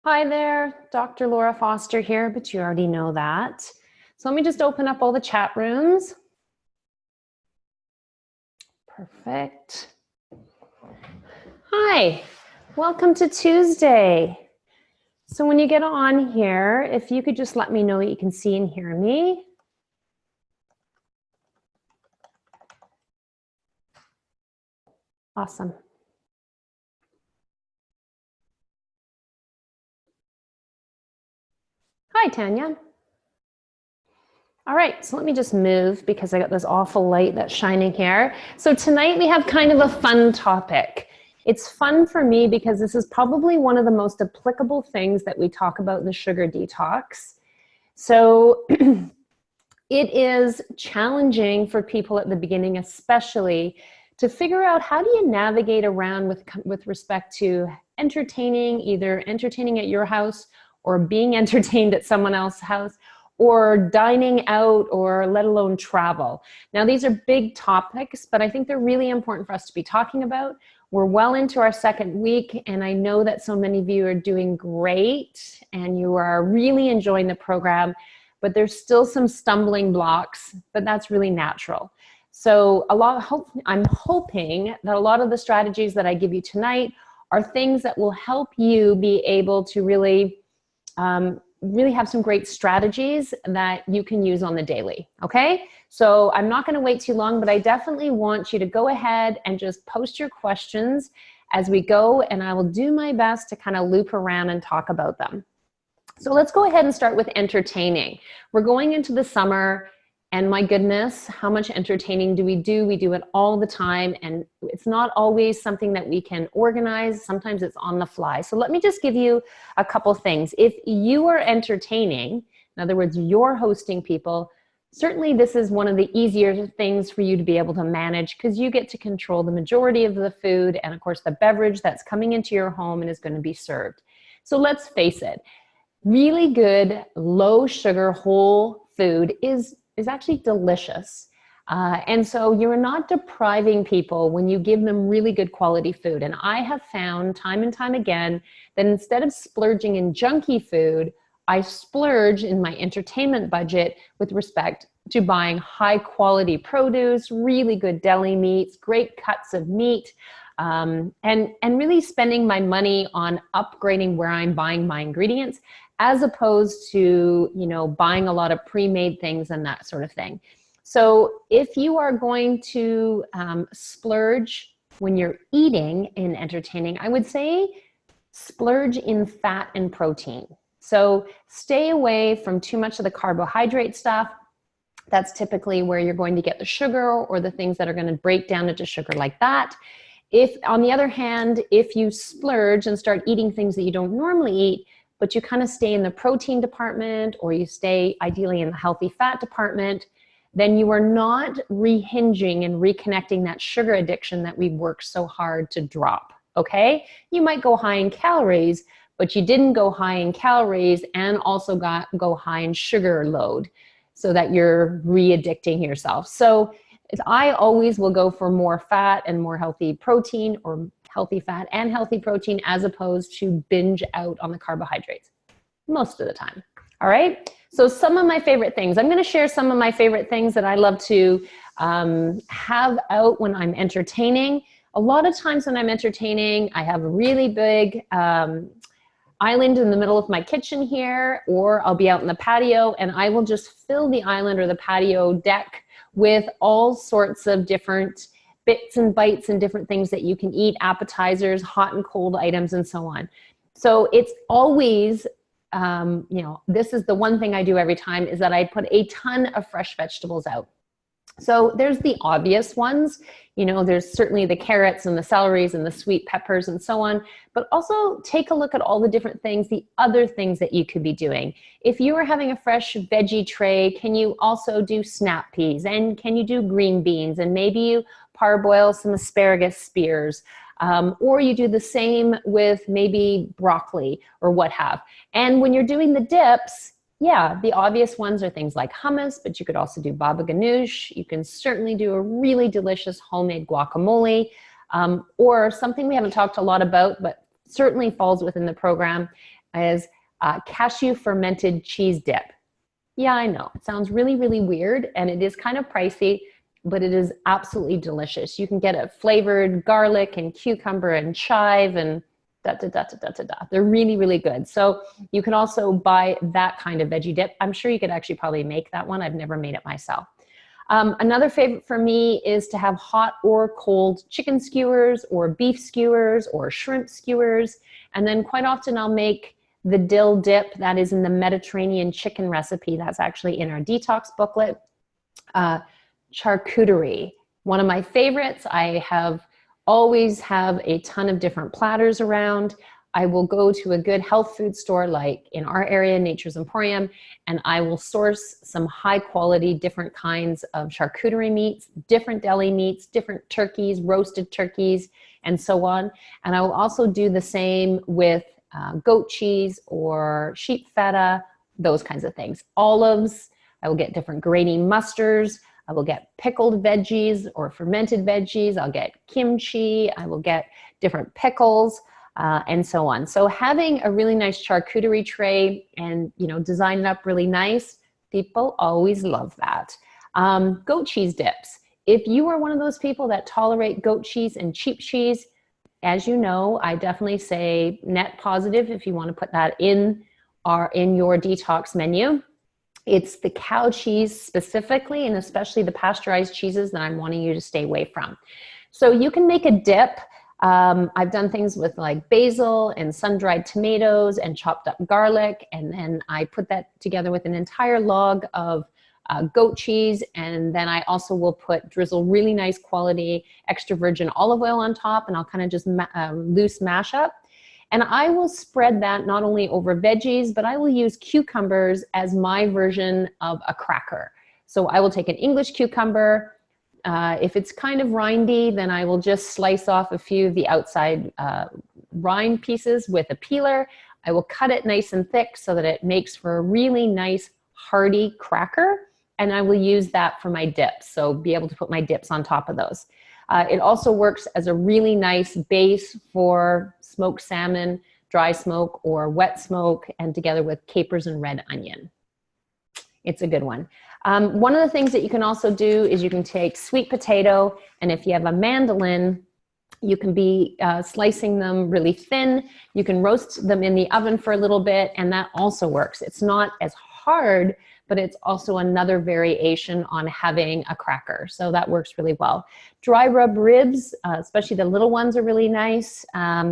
Hi there, Dr. Laura Foster here, but you already know that. So let me just open up all the chat rooms. Perfect. Hi, welcome to Tuesday. So when you get on here, if you could just let me know that you can see and hear me. Awesome. Hi, Tanya. All right, so let me just move because I got this awful light that's shining here. So tonight we have kind of a fun topic. It's fun for me because this is probably one of the most applicable things that we talk about in the sugar detox. So it is challenging for people at the beginning, especially, to figure out how do you navigate around with respect to entertaining, either entertaining at your house or being entertained at someone else's house, or dining out, or let alone travel. Now, these are big topics, but I think they're really important for us to be talking about. We're well into our second week, and I know that so many of you are doing great, and you are really enjoying the program, but there's still some stumbling blocks, but that's really natural. So I'm hoping that a lot of the strategies that I give you tonight are things that will help you be able to really have some great strategies that you can use on the daily, okay? So I'm not gonna wait too long, but I definitely want you to go ahead and just post your questions as we go, and I will do my best to kind of loop around and talk about them. So let's go ahead and start with entertaining. We're going into the summer, and my goodness, how much entertaining do we do? We do it all the time, and it's not always something that we can organize. Sometimes it's on the fly. So let me just give you a couple things. If you are entertaining, in other words, you're hosting people, certainly this is one of the easier things for you to be able to manage, because you get to control the majority of the food and, of course, the beverage that's coming into your home and is going to be served. So let's face it, really good, low sugar, whole food is actually delicious. And so you're not depriving people when you give them really good quality food. And I have found time and time again that instead of splurging in junky food, I splurge in my entertainment budget with respect to buying high quality produce, really good deli meats, great cuts of meat, and really spending my money on upgrading where I'm buying my ingredients, as opposed to, buying a lot of pre-made things and that sort of thing. So if you are going to splurge when you're eating and entertaining, I would say splurge in fat and protein. So stay away from too much of the carbohydrate stuff. That's typically where you're going to get the sugar or the things that are going to break down into sugar like that. If, on the other hand, if you splurge and start eating things that you don't normally eat, but you kind of stay in the protein department, or you stay ideally in the healthy fat department, then you are not rehinging and reconnecting that sugar addiction that we've worked so hard to drop, okay? You might go high in calories, but you didn't go high in calories and also go high in sugar load, so that you're re-addicting yourself. So I always will go for more fat and more healthy protein, or healthy fat and healthy protein, as opposed to binge out on the carbohydrates most of the time. All right, so some of my favorite things. I'm going to share some of my favorite things that I love to have out when I'm entertaining. A lot of times when I'm entertaining, I have a really big island in the middle of my kitchen here, or I'll be out in the patio, and I will just fill the island or the patio deck with all sorts of different bits and bites and different things that you can eat, appetizers, hot and cold items, and so on. So it's always, this is the one thing I do every time, is that I put a ton of fresh vegetables out. So there's the obvious ones, there's certainly the carrots and the celeries and the sweet peppers and so on, but also take a look at all the different things, the other things that you could be doing. If you are having a fresh veggie tray, can you also do snap peas, and can you do green beans, and maybe you parboil some asparagus spears, or you do the same with maybe broccoli or what have. And when you're doing the dips, yeah, the obvious ones are things like hummus, but you could also do baba ganoush. You can certainly do a really delicious homemade guacamole, or something we haven't talked a lot about, but certainly falls within the program, is cashew fermented cheese dip. Yeah, I know. It sounds really, really weird, and it is kind of pricey, but it is absolutely delicious. You can get it flavored garlic and cucumber and chive and da da da da da da da. They're really, really good. So you can also buy that kind of veggie dip. I'm sure you could actually probably make that one. I've never made it myself. Another favorite for me is to have hot or cold chicken skewers or beef skewers or shrimp skewers. And then quite often I'll make the dill dip that is in the Mediterranean chicken recipe. That's actually in our detox booklet. Charcuterie, one of my favorites. I always have a ton of different platters around. I will go to a good health food store like in our area, Nature's Emporium, and I will source some high quality, different kinds of charcuterie meats, different deli meats, different turkeys, roasted turkeys, and so on. And I will also do the same with goat cheese or sheep feta, those kinds of things. Olives, I will get different grainy mustards. I will get pickled veggies or fermented veggies. I'll get kimchi. I will get different pickles. And so on. So having a really nice charcuterie tray and, design it up really nice, people always love that. Goat cheese dips. If you are one of those people that tolerate goat cheese and cheap cheese, as you know, I definitely say net positive if you want to put that in your detox menu. It's the cow cheese specifically, and especially the pasteurized cheeses that I'm wanting you to stay away from. So you can make a dip. I've done things with like basil and sun-dried tomatoes and chopped up garlic, and then I put that together with an entire log of goat cheese, and then I also will drizzle really nice quality extra virgin olive oil on top, and I'll kind of just loose mash up. And I will spread that not only over veggies, but I will use cucumbers as my version of a cracker. So I will take an English cucumber. If it's kind of rindy, then I will just slice off a few of the outside rind pieces with a peeler. I will cut it nice and thick so that it makes for a really nice hearty cracker, and I will use that for my dips. So be able to put my dips on top of those. It also works as a really nice base for smoked salmon, dry smoke, or wet smoke, and together with capers and red onion. It's a good one. One of the things that you can also do is you can take sweet potato, and if you have a mandolin, you can be slicing them really thin. You can roast them in the oven for a little bit, and that also works. It's not as hard, but it's also another variation on having a cracker. So that works really well. Dry rub ribs, especially the little ones, are really nice.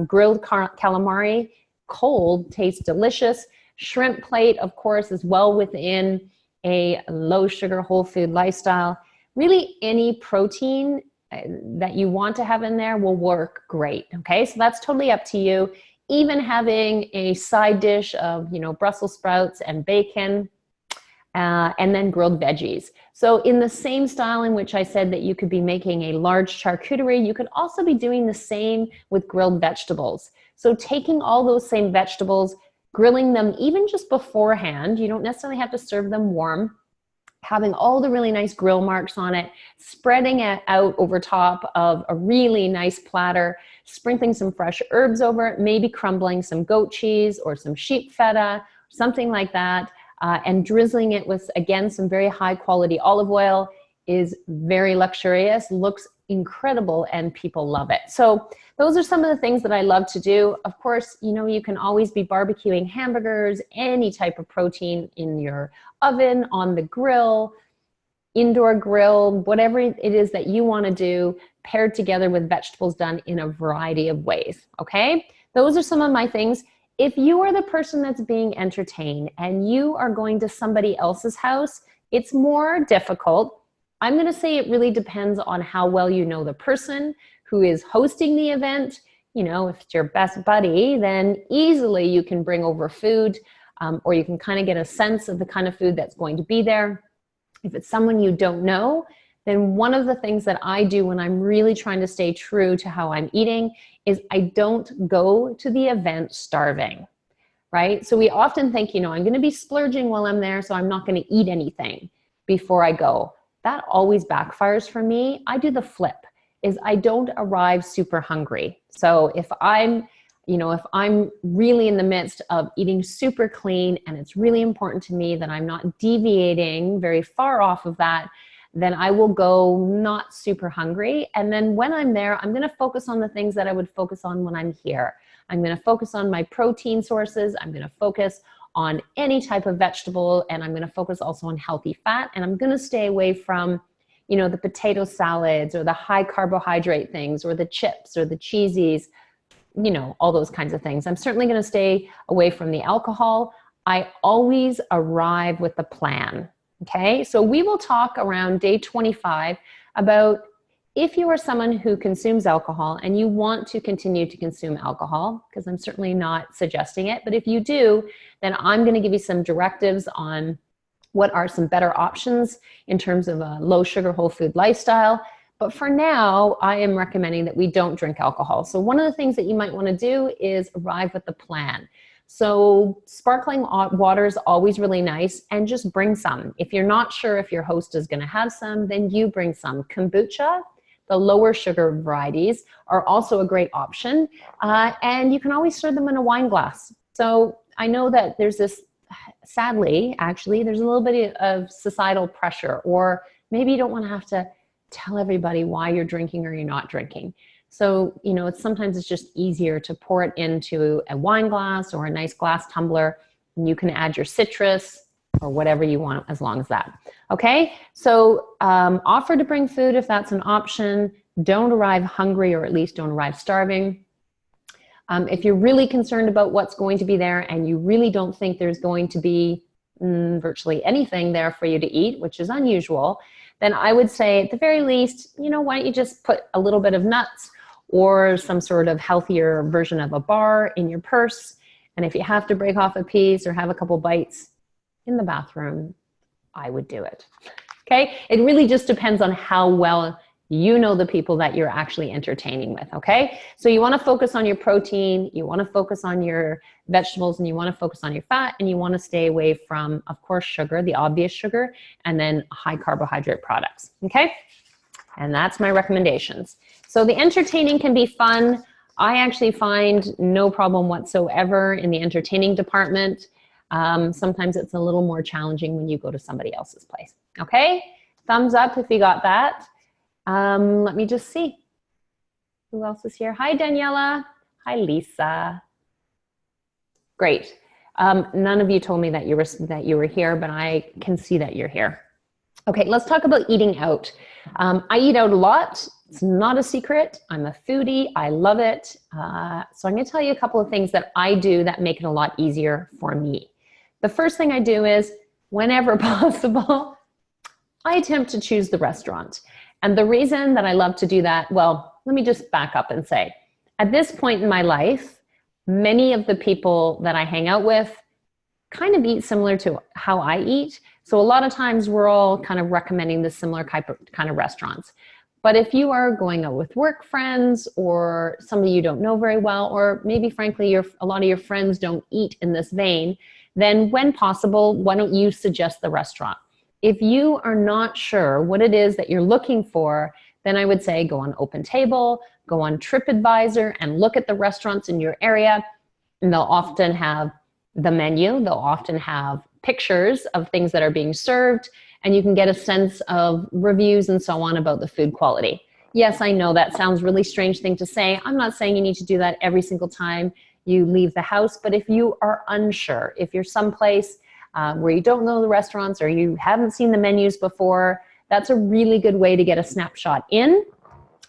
Grilled calamari, cold, tastes delicious. Shrimp plate, of course, is well within a low sugar whole food lifestyle. Really any protein that you want to have in there will work great, okay? So that's totally up to you. Even having a side dish of, Brussels sprouts and bacon, and then grilled veggies. So in the same style in which I said that you could be making a large charcuterie, you could also be doing the same with grilled vegetables. So taking all those same vegetables, grilling them even just beforehand, you don't necessarily have to serve them warm, having all the really nice grill marks on it, spreading it out over top of a really nice platter, sprinkling some fresh herbs over it, maybe crumbling some goat cheese or some sheep feta, something like that, and drizzling it with, again, some very high quality olive oil is very luxurious, looks incredible, and people love it. So those are some of the things that I love to do. Of course, you can always be barbecuing hamburgers, any type of protein in your oven, on the grill, indoor grill, whatever it is that you want to do, paired together with vegetables done in a variety of ways, okay? Those are some of my things. If you are the person that's being entertained and you are going to somebody else's house, it's more difficult. I'm going to say it really depends on how well you know the person who is hosting the event. If it's your best buddy, then easily you can bring over food, or you can kind of get a sense of the kind of food that's going to be there. If it's someone you don't know, then one of the things that I do when I'm really trying to stay true to how I'm eating is I don't go to the event starving, right? So we often think, I'm going to be splurging while I'm there, so I'm not going to eat anything before I go. That always backfires for me. I do the flip, is I don't arrive super hungry. So if I'm, if I'm really in the midst of eating super clean and it's really important to me that I'm not deviating very far off of that, then I will go not super hungry. And then when I'm there, I'm going to focus on the things that I would focus on when I'm here. I'm going to focus on my protein sources. I'm going to focus on any type of vegetable, and I'm going to focus also on healthy fat. And I'm going to stay away from, the potato salads or the high carbohydrate things or the chips or the cheesies, all those kinds of things. I'm certainly going to stay away from the alcohol. I always arrive with a plan. Okay, so we will talk around day 25 about if you are someone who consumes alcohol and you want to continue to consume alcohol, because I'm certainly not suggesting it, but if you do, then I'm going to give you some directives on what are some better options in terms of a low sugar, whole food lifestyle. But for now, I am recommending that we don't drink alcohol. So one of the things that you might want to do is arrive with a plan. So sparkling water is always really nice, and just bring some. If you're not sure if your host is going to have some, then you bring some. Kombucha, the lower sugar varieties, are also a great option. And you can always serve them in a wine glass. So I know that there's this, sadly, actually, there's a little bit of societal pressure, or maybe you don't want to have to tell everybody why you're drinking or you're not drinking. So, sometimes it's just easier to pour it into a wine glass or a nice glass tumbler, and you can add your citrus or whatever you want as long as that. Okay, so offer to bring food if that's an option. Don't arrive hungry, or at least don't arrive starving. If you're really concerned about what's going to be there and you really don't think there's going to be virtually anything there for you to eat, which is unusual, then I would say at the very least, why don't you just put a little bit of nuts or some sort of healthier version of a bar in your purse. And if you have to break off a piece or have a couple bites in the bathroom, I would do it. Okay? It really just depends on how well you know the people that you're actually entertaining with, okay? So you want to focus on your protein, you want to focus on your vegetables, and you want to focus on your fat, and you want to stay away from, of course, sugar, the obvious sugar, and then high carbohydrate products, okay? And that's my recommendations. So the entertaining can be fun. I actually find no problem whatsoever in the entertaining department. Sometimes it's a little more challenging when you go to somebody else's place, okay? Thumbs up if you got that. Let me just see. Who else is here? Hi, Daniela. Hi, Lisa. Great. None of you told me that you were here, but I can see that you're here. Okay, let's talk about eating out. I eat out a lot. It's not a secret. I'm a foodie. I love it. So I'm going to tell you a couple of things that I do that make it a lot easier for me. The first thing I do is, whenever possible, I attempt to choose the restaurant. And the reason that I love to do that, well, let me just back up and say, at this point in my life, many of the people that I hang out with kind of eat similar to how I eat. So a lot of times we're all kind of recommending the similar kind of restaurants. But if you are going out with work friends or somebody you don't know very well, or maybe frankly, a lot of your friends don't eat in this vein, then when possible, why don't you suggest the restaurant? If you are not sure what it is that you're looking for, then I would say go on OpenTable, go on TripAdvisor, and look at the restaurants in your area. And they'll often have the menu. They'll often have pictures of things that are being served, and you can get a sense of reviews and so on about the food quality. Yes, I know that sounds really strange thing to say. I'm not saying you need to do that every single time you leave the house, but if you are unsure, if you're someplace where you don't know the restaurants or you haven't seen the menus before, that's a really good way to get a snapshot in.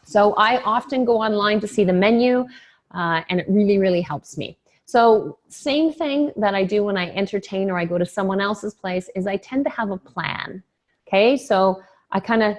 So I often go online to see the menu, and it really, really helps me. So same thing that I do when I entertain or I go to someone else's place is I tend to have a plan. Okay, so I kind of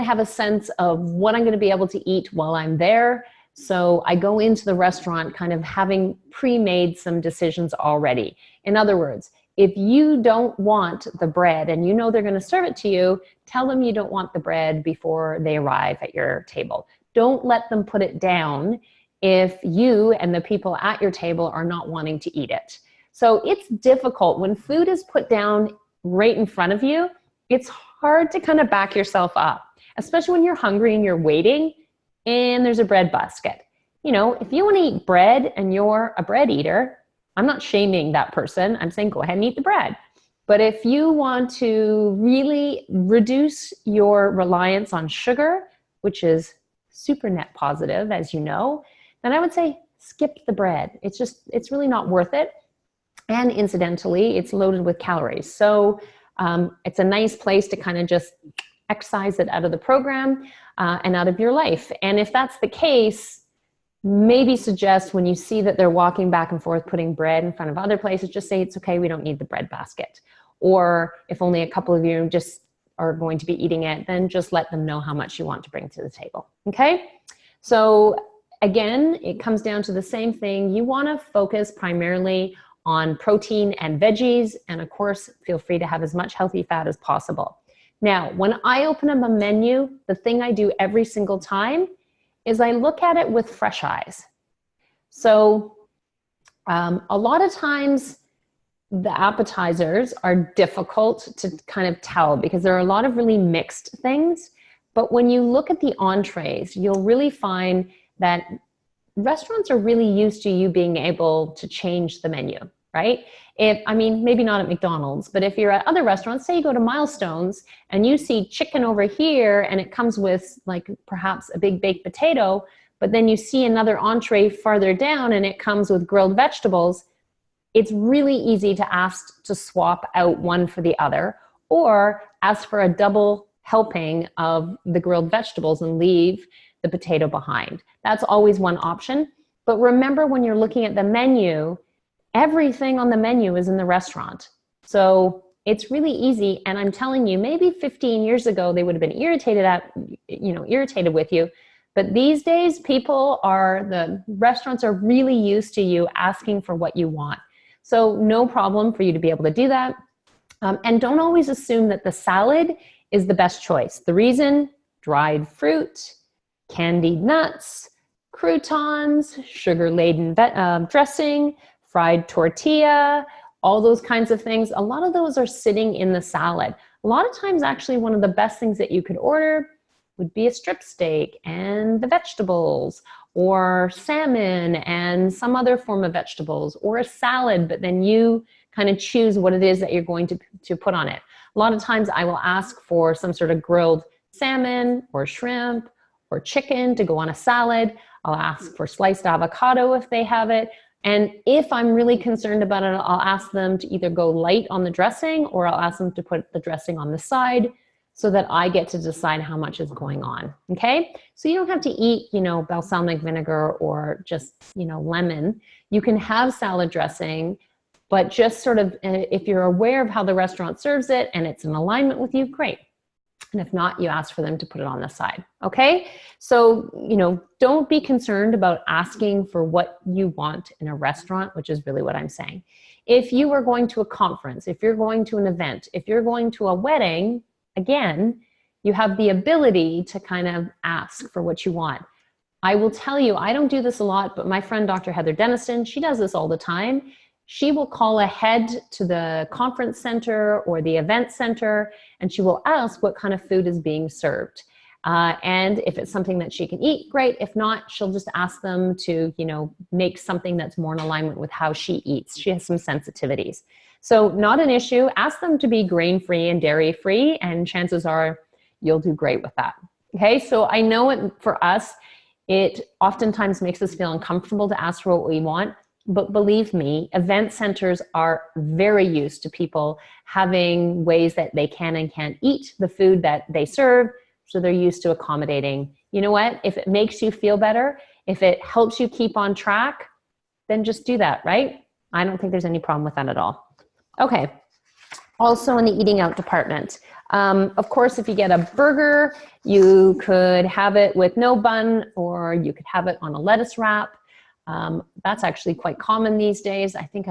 have a sense of what I'm going to be able to eat while I'm there. So I go into the restaurant kind of having pre-made some decisions already. In other words, if you don't want the bread and you know they're going to serve it to you, tell them you don't want the bread before they arrive at your table. Don't let them put it down if you and the people at your table are not wanting to eat it. So it's difficult when food is put down right in front of you. It's hard to kind of back yourself up, especially when you're hungry and you're waiting and there's a bread basket. you know, if you want to eat bread and you're a bread eater, I'm not shaming that person. I'm saying go ahead and eat the bread. But if you want to really reduce your reliance on sugar, which is super net positive, as you know, then I would say skip the bread. It's really not worth it. And incidentally, it's loaded with calories. So it's a nice place to kind of just excise it out of the program and out of your life. And if that's the case, maybe suggest when you see that they're walking back and forth putting bread in front of other places, just say it's okay, we don't need the bread basket. Or if only a couple of you just are going to be eating it, then just let them know how much you want to bring to the table, okay? So again, it comes down to the same thing. You wanna focus primarily on protein and veggies, and of course, feel free to have as much healthy fat as possible. Now, when I open up a menu, the thing I do every single time is I look at it with fresh eyes. So a lot of times the appetizers are difficult to kind of tell because there are a lot of really mixed things. But when you look at the entrees, you'll really find that restaurants are really used to you being able to change the menu, right? I mean, maybe not at McDonald's, but if you're at other restaurants, say you go to Milestones and you see chicken over here and it comes with like perhaps a big baked potato, but then you see another entree farther down and it comes with grilled vegetables, it's really easy to ask to swap out one for the other or ask for a double helping of the grilled vegetables and leave the potato behind. That's always one option. But remember, when you're looking at the menu, everything on the menu is in the restaurant. So it's really easy. And I'm telling you, maybe 15 years ago, they would have been irritated with you. But these days, the restaurants are really used to you asking for what you want. So no problem for you to be able to do that. And don't always assume that the salad is the best choice. The reason: dried fruit, candied nuts, croutons, sugar-laden dressing, fried tortilla, all those kinds of things. A lot of those are sitting in the salad. A lot of times, actually, one of the best things that you could order would be a strip steak and the vegetables, or salmon and some other form of vegetables, or a salad, but then you kind of choose what it is that you're going to put on it. A lot of times I will ask for some sort of grilled salmon or shrimp or chicken to go on a salad. I'll ask for sliced avocado if they have it. And if I'm really concerned about it, I'll ask them to either go light on the dressing or I'll ask them to put the dressing on the side so that I get to decide how much is going on, okay? So you don't have to eat, balsamic vinegar or just, lemon. You can have salad dressing, but just sort of, if you're aware of how the restaurant serves it and it's in alignment with you, great. And if not, you ask for them to put it on the side, okay? So, don't be concerned about asking for what you want in a restaurant, which is really what I'm saying. If you are going to a conference, if you're going to an event, if you're going to a wedding, again, you have the ability to kind of ask for what you want. I will tell you, I don't do this a lot, but my friend Dr. Heather Denniston, she does this all the time. She will call ahead to the conference center or the event center, and she will ask what kind of food is being served. And if it's something that she can eat, great. If not, she'll just ask them to, make something that's more in alignment with how she eats. She has some sensitivities. So not an issue. Ask them to be grain-free and dairy-free, and chances are you'll do great with that. Okay, so I know for us, it oftentimes makes us feel uncomfortable to ask for what we want. But believe me, event centers are very used to people having ways that they can and can't eat the food that they serve. So they're used to accommodating. You know what? If it makes you feel better, if it helps you keep on track, then just do that, right? I don't think there's any problem with that at all. Okay. Also in the eating out department, of course, if you get a burger, you could have it with no bun, or you could have it on a lettuce wrap. That's actually quite common these days. I think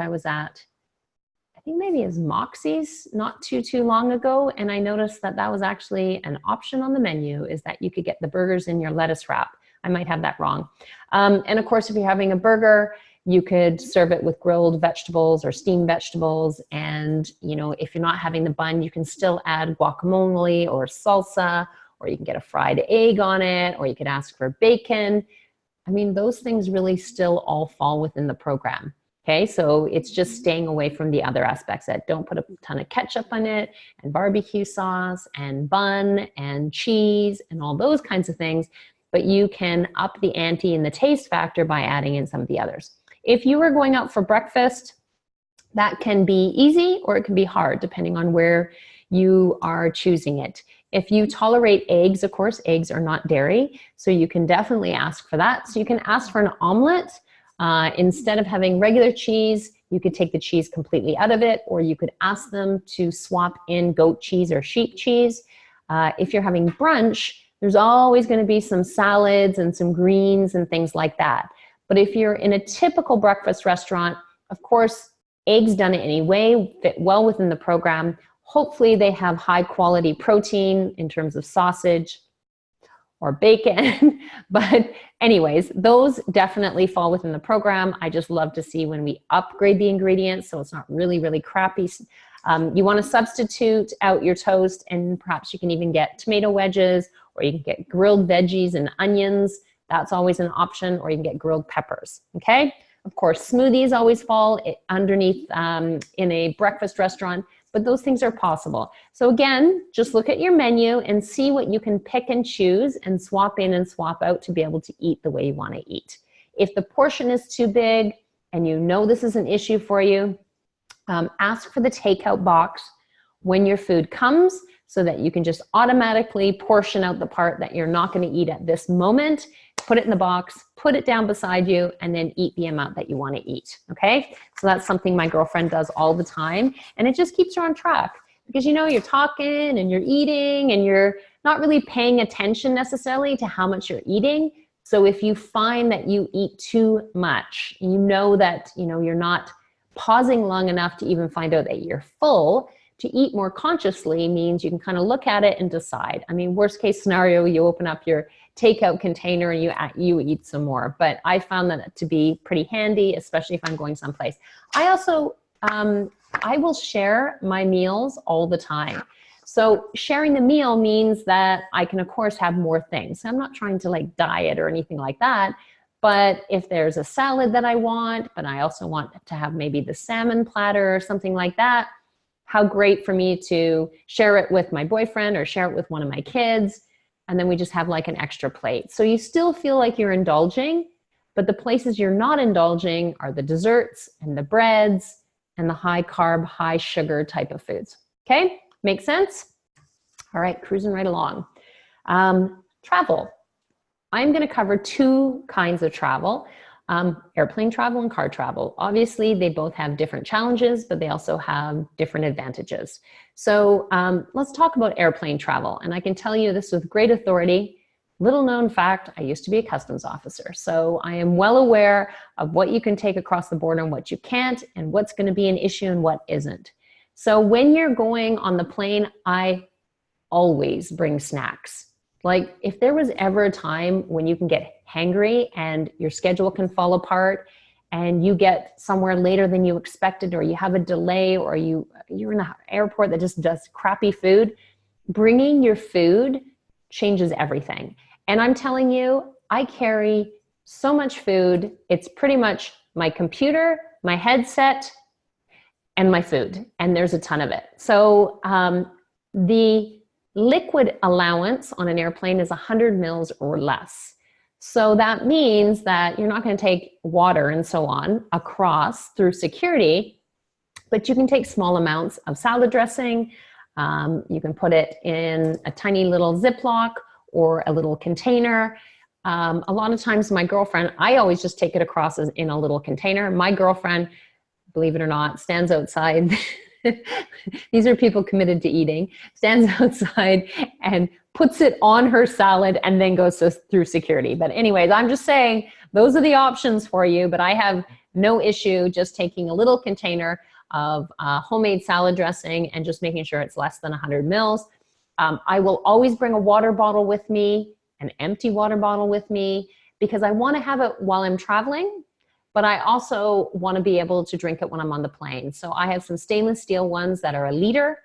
maybe it was Moxie's not too long ago, and I noticed that was actually an option on the menu, is that you could get the burgers in your lettuce wrap. I might have that wrong. And of course, if you're having a burger, you could serve it with grilled vegetables or steamed vegetables. And, if you're not having the bun, you can still add guacamole or salsa, or you can get a fried egg on it, or you could ask for bacon. I mean, those things really still all fall within the program. Okay, so it's just staying away from the other aspects that don't put a ton of ketchup on it and barbecue sauce and bun and cheese and all those kinds of things, but you can up the ante in the taste factor by adding in some of the others. If you are going out for breakfast, that can be easy or it can be hard depending on where you are choosing it. If you tolerate eggs, of course, eggs are not dairy, so you can definitely ask for that. So you can ask for an omelet. Instead of having regular cheese, you could take the cheese completely out of it, or you could ask them to swap in goat cheese or sheep cheese. If you're having brunch, there's always going to be some salads and some greens and things like that. But if you're in a typical breakfast restaurant, of course, eggs done in any way fit well within the program. Hopefully they have high quality protein in terms of sausage or bacon. But anyways, those definitely fall within the program. I just love to see when we upgrade the ingredients so it's not really, really crappy. You want to substitute out your toast, and perhaps you can even get tomato wedges, or you can get grilled veggies and onions. That's always an option, or you can get grilled peppers, okay? Of course, smoothies always fall underneath in a breakfast restaurant, but those things are possible. So again, just look at your menu and see what you can pick and choose and swap in and swap out to be able to eat the way you want to eat. If the portion is too big and you know this is an issue for you, ask for the takeout box when your food comes so that you can just automatically portion out the part that you're not going to eat at this moment, put it in the box, put it down beside you, and then eat the amount that you want to eat, okay? So that's something my girlfriend does all the time, and it just keeps her on track because, you know, you're talking and you're eating and you're not really paying attention necessarily to how much you're eating. So if you find that you eat too much, you know that, you know, you're not pausing long enough to even find out that you're full. To eat more consciously means you can kind of look at it and decide. I mean, worst case scenario, you open up your takeout container and you eat some more. But I found that to be pretty handy, especially if I'm going someplace. I also, I will share my meals all the time. So sharing the meal means that I can, of course, have more things. So I'm not trying to like diet or anything like that. But if there's a salad that I want, but I also want to have maybe the salmon platter or something like that, how great for me to share it with my boyfriend or share it with one of my kids. And then we just have like an extra plate. So you still feel like you're indulging, but the places you're not indulging are the desserts and the breads and the high carb, high sugar type of foods. Okay, make sense? All right, cruising right along. Travel. I'm going to cover two kinds of travel, airplane travel and car travel. Obviously, they both have different challenges, but they also have different advantages. So let's talk about airplane travel. And I can tell you this with great authority. Little known fact, I used to be a customs officer. So I am well aware of what you can take across the border and what you can't, and what's going to be an issue and what isn't. So when you're going on the plane, I always bring snacks. Like if there was ever a time when you can get hangry and your schedule can fall apart and you get somewhere later than you expected, or you have a delay, or you're in an airport that just does crappy food, bringing your food changes everything. And I'm telling you, I carry so much food. It's pretty much my computer, my headset, and my food. And there's a ton of it. So the liquid allowance on an airplane is 100 mils or less. So that means that you're not going to take water and so on across through security, but you can take small amounts of salad dressing. You can put it in a tiny little Ziploc or a little container. A lot of times my girlfriend, I always just take it across in a little container. My girlfriend, believe it or not, stands outside. These are people committed to eating, stands outside and puts it on her salad and then goes through security. But anyways, I'm just saying those are the options for you, but I have no issue just taking a little container of homemade salad dressing and just making sure it's less than 100 mils. I will always bring a water bottle with me, an empty water bottle with me, because I want to have it while I'm traveling. But I also want to be able to drink it when I'm on the plane. So I have some stainless steel ones that are a liter,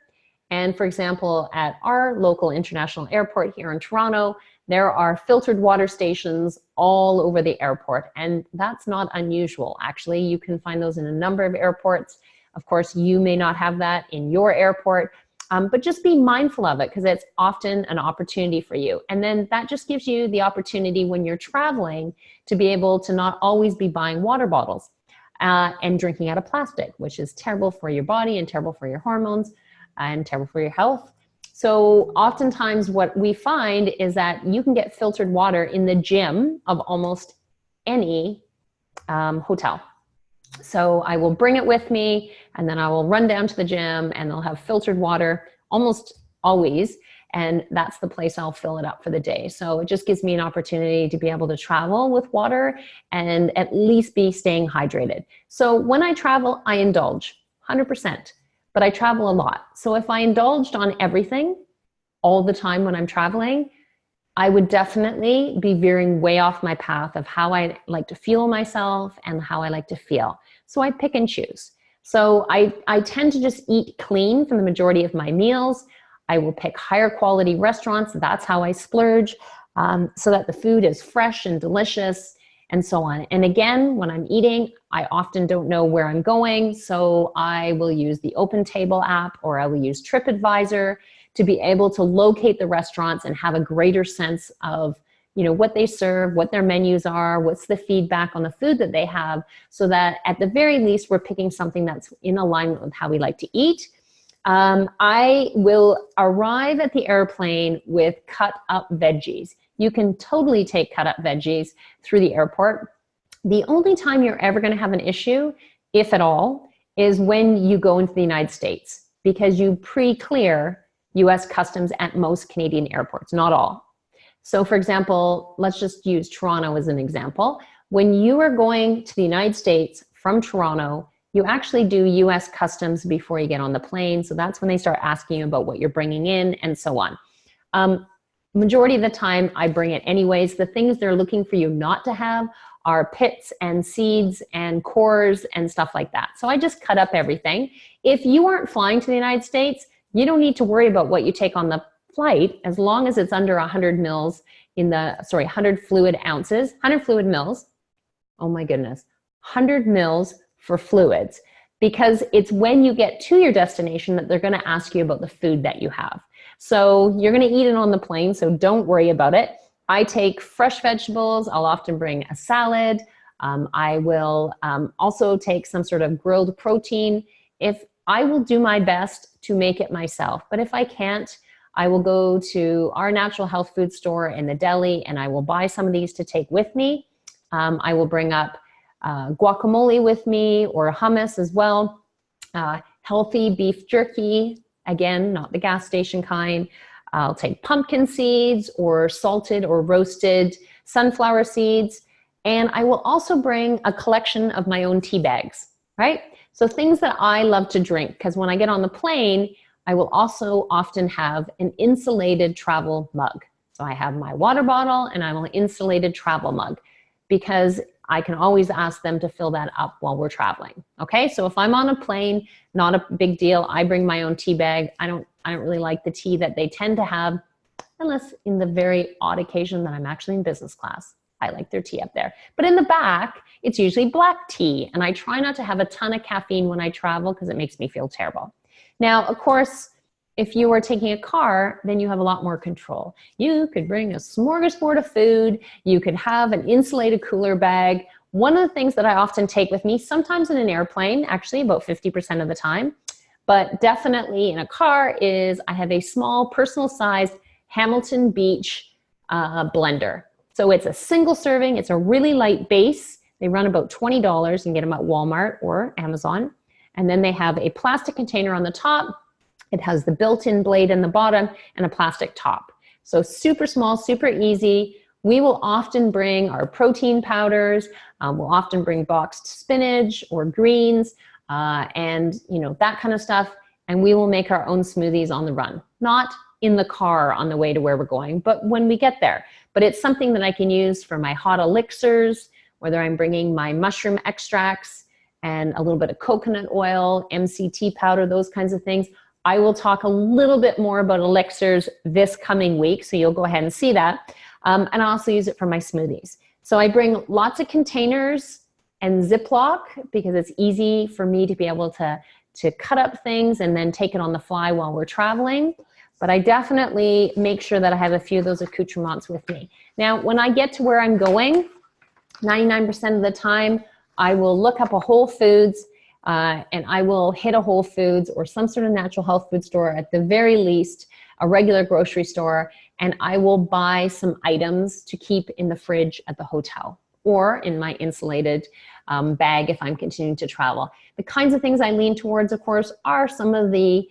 And for example, at our local international airport here in Toronto, there are filtered water stations all over the airport. And that's not unusual. Actually, you can find those in a number of airports. Of course, you may not have that in your airport, but just be mindful of it because it's often an opportunity for you. And then that just gives you the opportunity when you're traveling to be able to not always be buying water bottles and drinking out of plastic, which is terrible for your body and terrible for your hormones and terrible for your health. So oftentimes what we find is that you can get filtered water in the gym of almost any hotel. So I will bring it with me and then I will run down to the gym and they'll have filtered water almost always. And that's the place I'll fill it up for the day. So it just gives me an opportunity to be able to travel with water and at least be staying hydrated. So when I travel, I indulge 100%, but I travel a lot. So if I indulged on everything all the time when I'm traveling, I would definitely be veering way off my path of how I like to fuel myself and how I like to feel. So I pick and choose. So I tend to just eat clean for the majority of my meals. I will pick higher quality restaurants. That's how I splurge, so that the food is fresh and delicious and so on. And again, when I'm eating, I often don't know where I'm going. So I will use the Open Table app or I will use TripAdvisor to be able to locate the restaurants and have a greater sense of, you know, what they serve, what their menus are, what's the feedback on the food that they have, so that at the very least, we're picking something that's in alignment with how we like to eat. I will arrive at the airplane with cut up veggies. You can totally take cut up veggies through the airport. The only time you're ever going to have an issue, if at all, is when you go into the United States, because you pre-clear US customs at most Canadian airports, not all. So for example, let's just use Toronto as an example. When you are going to the United States from Toronto, you actually do US customs before you get on the plane. So that's when they start asking you about what you're bringing in and so on. Majority of the time I bring it anyways. The things they're looking for you not to have are pits and seeds and cores and stuff like that. So I just cut up everything. If you aren't flying to the United States, you don't need to worry about what you take on the flight as long as it's under 100 mils in the, 100 fluid ounces, 100 fluid mils. Oh my goodness, 100 mils for fluids, because it's when you get to your destination that they're going to ask you about the food that you have. So you're going to eat it on the plane, so don't worry about it. I take fresh vegetables. I'll often bring a salad. I will also take some sort of grilled protein. If I will do my best to make it myself, but if I can't, I will go to our natural health food store in the deli and I will buy some of these to take with me. I will bring up guacamole with me or hummus as well. Healthy beef jerky, again, not the gas station kind. I'll take pumpkin seeds or salted or roasted sunflower seeds. And I will also bring a collection of my own tea bags, right? So things that I love to drink, because when I get on the plane, I will also often have an insulated travel mug. So I have my water bottle and I have an insulated travel mug, because I can always ask them to fill that up while we're traveling. Okay, so if I'm on a plane, not a big deal. I bring my own tea bag. I don't really like the tea that they tend to have, unless in the very odd occasion that I'm actually in business class. I like their tea up there. But in the back, it's usually black tea. And I try not to have a ton of caffeine when I travel because it makes me feel terrible. Now, of course, if you are taking a car, then you have a lot more control. You could bring a smorgasbord of food. You could have an insulated cooler bag. One of the things that I often take with me, sometimes in an airplane, actually about 50% of the time, but definitely in a car, is I have a small personal-sized Hamilton Beach blender. So it's a single serving. It's a really light base. They run about $20. You can get them at Walmart or Amazon. And then they have a plastic container on the top. It has the built-in blade in the bottom and a plastic top. So super small, super easy. We will often bring our protein powders. We'll often bring boxed spinach or greens and that kind of stuff. And we will make our own smoothies on the run. Not in the car on the way to where we're going, but when we get there. But it's something that I can use for my hot elixirs, whether I'm bringing my mushroom extracts and a little bit of coconut oil, MCT powder, those kinds of things. I will talk a little bit more about elixirs this coming week, so you'll go ahead and see that. And I also use it for my smoothies. So I bring lots of containers and Ziploc because it's easy for me to be able to cut up things and then take it on the fly while we're traveling. But I definitely make sure that I have a few of those accoutrements with me. Now, when I get to where I'm going, 99% of the time, I will look up a Whole Foods and I will hit a Whole Foods or some sort of natural health food store, at the very least, a regular grocery store, and I will buy some items to keep in the fridge at the hotel or in my insulated bag if I'm continuing to travel. The kinds of things I lean towards, of course, are some of the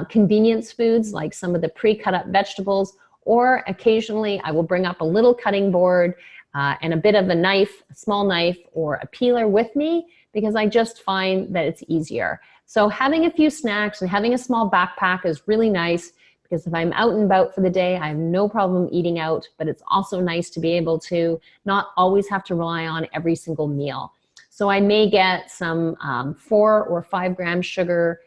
convenience foods, like some of the pre-cut up vegetables, or occasionally I will bring up a little cutting board and a bit of a knife, a small knife or a peeler with me, because I just find that it's easier. So having a few snacks and having a small backpack is really nice, because if I'm out and about for the day, I have no problem eating out, but it's also nice to be able to not always have to rely on every single meal. So I may get some 4 or 5 gram sugar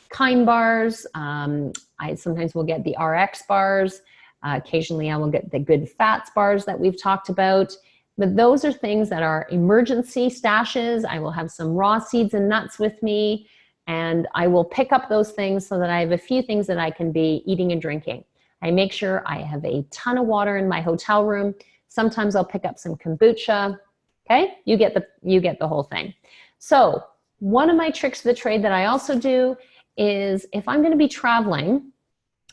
Kind bars. I sometimes will get the RX bars. Occasionally I will get the good fats bars that we've talked about. But those are things that are emergency stashes. I will have some raw seeds and nuts with me, and I will pick up those things so that I have a few things that I can be eating and drinking. I make sure I have a ton of water in my hotel room. Sometimes I'll pick up some kombucha. Okay, you get the whole thing. So one of my tricks of the trade that I also do is, if I'm going to be traveling,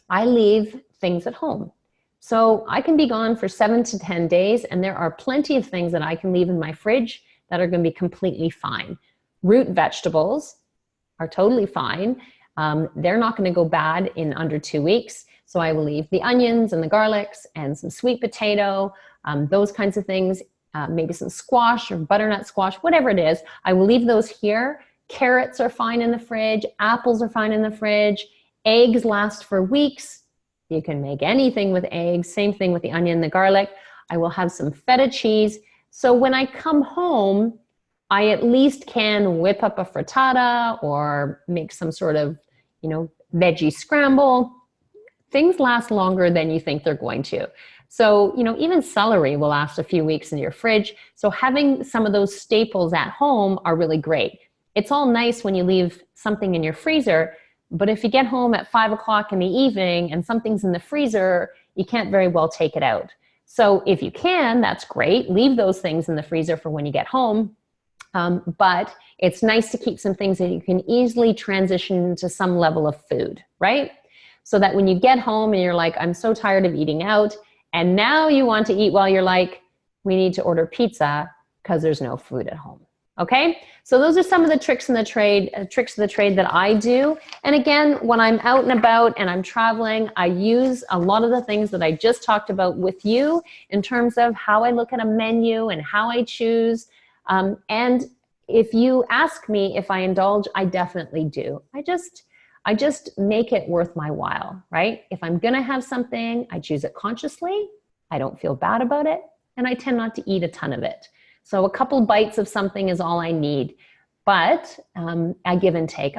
I leave things at home. So I can be gone for 7 to 10 days, and there are plenty of things that I can leave in my fridge that are going to be completely fine. Root vegetables are totally fine. They're not going to go bad in under 2 weeks. So I will leave the onions and the garlics and some sweet potato, those kinds of things, maybe some squash or butternut squash, whatever it is. I will leave those here. Carrots are fine in the fridge. Apples are fine in the fridge. Eggs last for weeks. You can make anything with eggs. Same thing with the onion and the garlic. I will have some feta cheese. So when I come home, I at least can whip up a frittata or make some sort of, veggie scramble. Things last longer than you think they're going to. So, even celery will last a few weeks in your fridge. So having some of those staples at home are really great. It's all nice when you leave something in your freezer, but if you get home at 5 o'clock in the evening and something's in the freezer, you can't very well take it out. So if you can, that's great. Leave those things in the freezer for when you get home. But it's nice to keep some things that you can easily transition to some level of food, right? So that when you get home and you're like, I'm so tired of eating out, and now you want to eat, well, you're like, we need to order pizza because there's no food at home. Okay, so those are some of the tricks of the trade that I do. And again, when I'm out and about and I'm traveling, I use a lot of the things that I just talked about with you in terms of how I look at a menu and how I choose. And if you ask me if I indulge, I definitely do. I just make it worth my while, right? If I'm gonna have something, I choose it consciously. I don't feel bad about it, and I tend not to eat a ton of it. So a couple bites of something is all I need, but I give and take.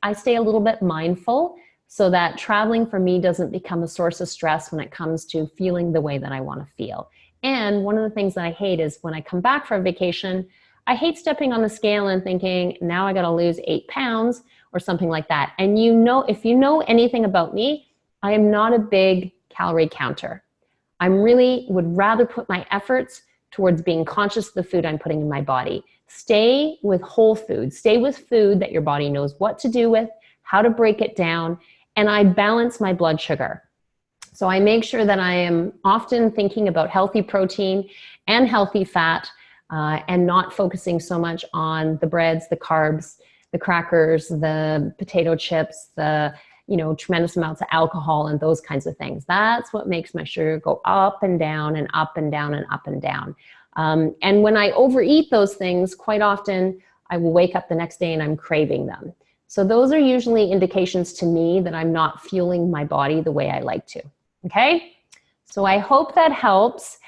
I stay a little bit mindful so that traveling for me doesn't become a source of stress when it comes to feeling the way that I want to feel. And one of the things that I hate is when I come back for a vacation, I hate stepping on the scale and thinking, now I got to lose 8 pounds or something like that. And if you know anything about me, I am not a big calorie counter. I really would rather put my efforts towards being conscious of the food I'm putting in my body. Stay with whole food. Stay with food that your body knows what to do with, how to break it down, and I balance my blood sugar. So I make sure that I am often thinking about healthy protein and healthy fat, and not focusing so much on the breads, the carbs, the crackers, the potato chips, the tremendous amounts of alcohol and those kinds of things. That's what makes my sugar go up and down and up and down and up and down. And when I overeat those things, quite often I will wake up the next day and I'm craving them. So those are usually indications to me that I'm not fueling my body the way I like to. Okay? So I hope that helps.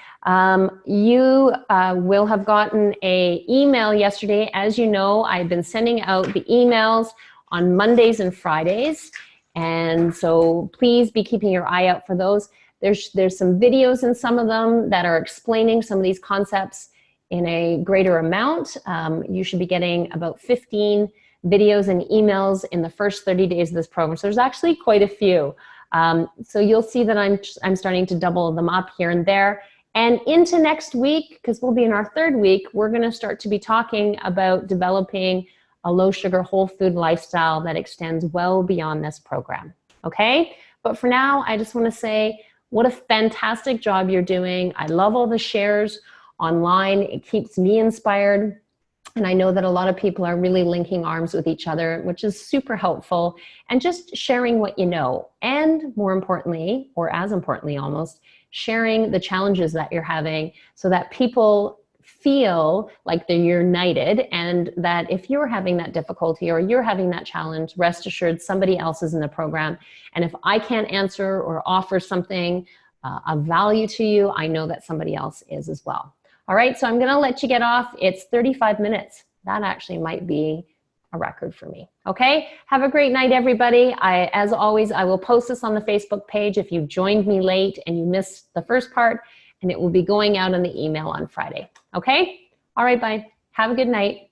You will have gotten an email yesterday. As you know, I've been sending out the emails on Mondays and Fridays. And so please be keeping your eye out for those. There's some videos in some of them that are explaining some of these concepts in a greater amount. You should be getting about 15 videos and emails in the first 30 days of this program. So there's actually quite a few. So you'll see that I'm starting to double them up here and there. And into next week, because we'll be in our third week, we're going to start to be talking about developing a low sugar whole food lifestyle that extends well beyond this program. Okay? But for now, I just want to say what a fantastic job you're doing. I love all the shares online. It keeps me inspired. And I know that a lot of people are really linking arms with each other, which is super helpful, and just sharing what you know. And more importantly, or as importantly almost, sharing the challenges that you're having so that people feel like they're united, and that if you're having that difficulty or you're having that challenge, rest assured somebody else is in the program. And if I can't answer or offer something of value to you, I know that somebody else is as well. All right, so I'm gonna let you get off. It's 35 minutes. That actually might be a record for me. Okay, have a great night, everybody. As always, I will post this on the Facebook page if you joined me late and you missed the first part, and it will be going out on the email on Friday. Okay, all right, bye. Have a good night.